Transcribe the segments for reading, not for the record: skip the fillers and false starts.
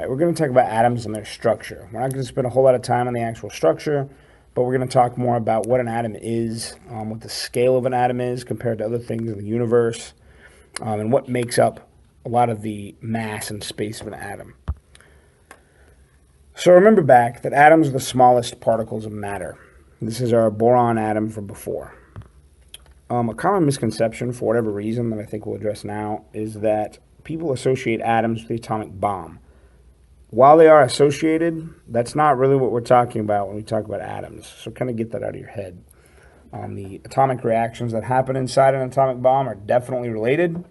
right, we're going to talk about atoms and their structure. We're not going to spend a whole lot of time on the actual structure, but we're going to talk more about what an atom is, what the scale of an atom is compared to other things in the universe, and what makes up a lot of the mass and space of an atom. So remember back that atoms are the smallest particles of matter. This is our boron atom from before. A common misconception, for whatever reason, that I think we'll address now, is that people associate atoms with the atomic bomb. While they are associated, that's not really what we're talking about when we talk about atoms. So kind of get that out of your head. The atomic reactions that happen inside an atomic bomb are definitely related,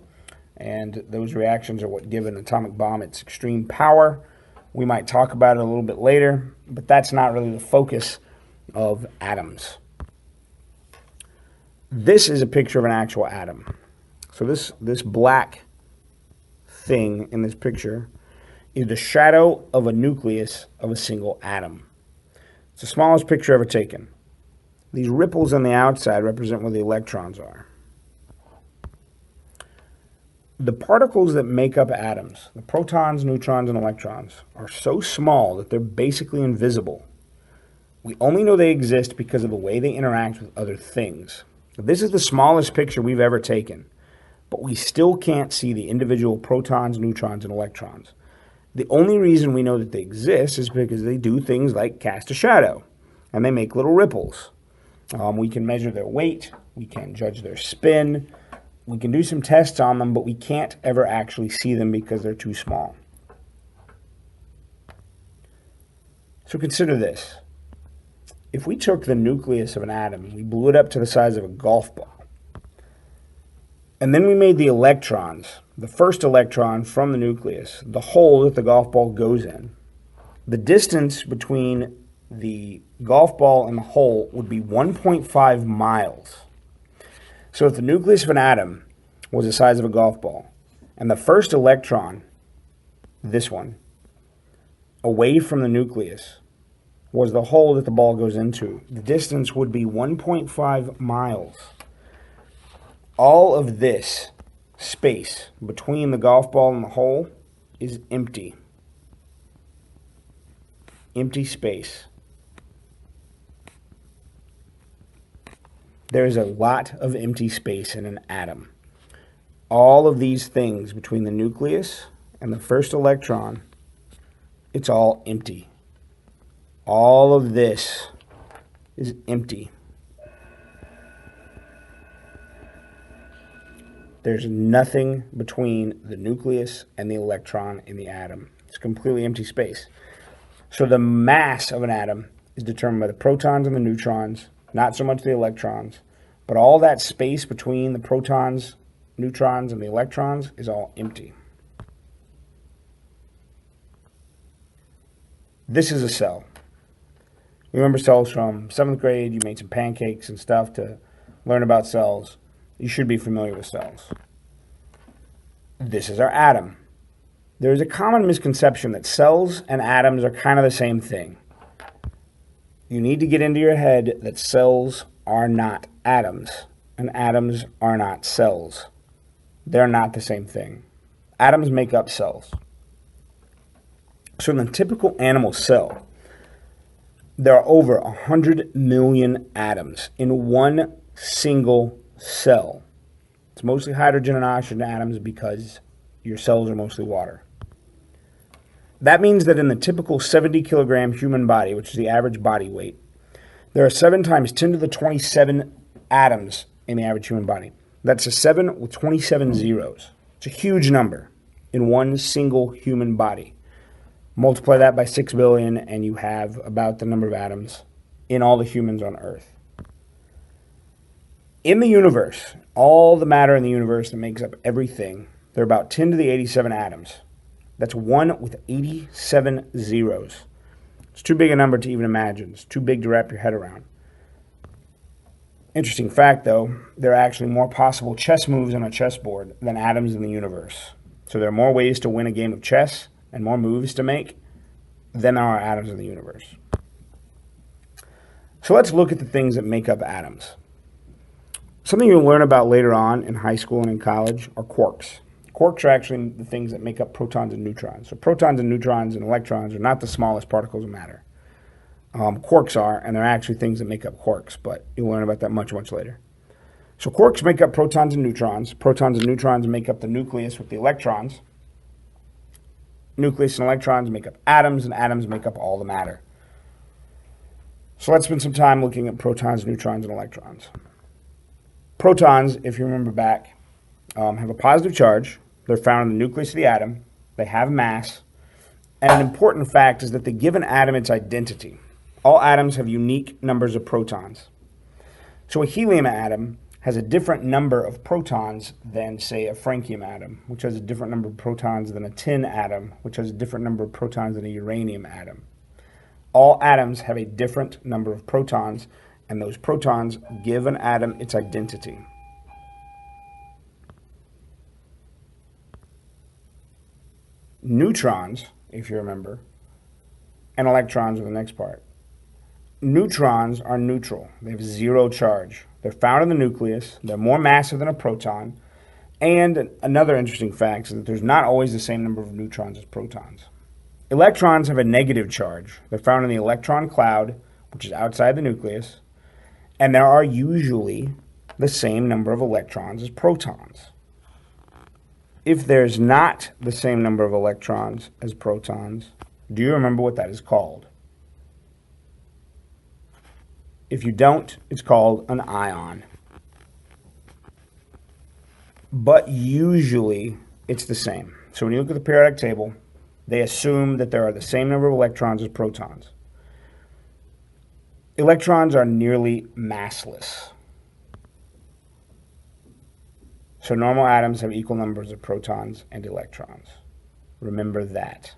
and those reactions are what give an atomic bomb its extreme power. We might talk about it a little bit later, but that's not really the focus of atoms. This is a picture of an actual atom. So this black thing in this picture is the shadow of a nucleus of a single atom. It's the smallest picture ever taken. These ripples on the outside represent where the electrons are. The particles that make up atoms, the protons, neutrons, and electrons, are so small that they're basically invisible. We only know they exist because of the way they interact with other things. This is the smallest picture we've ever taken, but we still can't see the individual protons, neutrons, and electrons. The only reason we know that they exist is because they do things like cast a shadow, and they make little ripples. We can measure their weight, we can judge their spin, we can do some tests on them, but we can't ever actually see them because they're too small. So consider this. If we took the nucleus of an atom and we blew it up to the size of a golf ball, and then we made the electrons, the first electron from the nucleus, the hole that the golf ball goes in, the distance between the golf ball and the hole would be 1.5 miles. So if the nucleus of an atom was the size of a golf ball, and the first electron, this one, away from the nucleus, was the hole that the ball goes into, the distance would be 1.5 miles. All of this space between the golf ball and the hole is empty. Empty space. There's a lot of empty space in an atom. All of these things between the nucleus and the first electron, it's all empty. All of this is empty. There's nothing between the nucleus and the electron in the atom. It's completely empty space. So the mass of an atom is determined by the protons and the neutrons, not so much the electrons, but all that space between the protons, neutrons, and the electrons is all empty. This is a cell. Remember cells from 7th grade? You made some pancakes and stuff to learn about cells. You should be familiar with cells. This is our atom. There is a common misconception that cells and atoms are kind of the same thing. You need to get into your head that cells are not atoms, and atoms are not cells. They're not the same thing. Atoms make up cells. So in the typical animal cell, there are over 100 million atoms in one single cell. It's mostly hydrogen and oxygen atoms because your cells are mostly water. That means that in the typical 70 kilogram human body, which is the average body weight, there are 7 times 10 to the 27 atoms in the average human body. That's a 7 with 27 zeros. It's a huge number in one single human body. Multiply that by 6 billion and you have about the number of atoms in all the humans on Earth. In the universe, all the matter in the universe that makes up everything, there are about 10 to the 87 atoms. That's 1 with 87 zeros. It's too big a number to even imagine. It's too big to wrap your head around. Interesting fact, though, there are actually more possible chess moves on a chessboard than atoms in the universe. So there are more ways to win a game of chess and more moves to make than there are atoms in the universe. So let's look at the things that make up atoms. Something you'll learn about later on in high school and in college are quarks. Quarks are actually the things that make up protons and neutrons. So protons and neutrons and electrons are not the smallest particles of matter. Quarks are, and they're actually things that make up quarks, but you'll learn about that much, much later. So quarks make up protons and neutrons. Protons and neutrons make up the nucleus with the electrons. Nucleus and electrons make up atoms, and atoms make up all the matter. So let's spend some time looking at protons, neutrons, and electrons. Protons, if you remember back, have a positive charge. They're found in the nucleus of the atom. They have mass. And an important fact is that they give an atom its identity. All atoms have unique numbers of protons. So a helium atom has a different number of protons than, say, a francium atom, which has a different number of protons than a tin atom, which has a different number of protons than a uranium atom. All atoms have a different number of protons, and those protons give an atom its identity. Neutrons, if you remember, and electrons are the next part. Neutrons are neutral. They have zero charge. They're found in the nucleus. They're more massive than a proton. And another interesting fact is that there's not always the same number of neutrons as protons. Electrons have a negative charge. They're found in the electron cloud, which is outside the nucleus. And there are usually the same number of electrons as protons. If there's not the same number of electrons as protons, do you remember what that is called? If you don't, it's called an ion. But usually it's the same. So when you look at the periodic table, they assume that there are the same number of electrons as protons. Electrons are nearly massless. So normal atoms have equal numbers of protons and electrons. Remember that.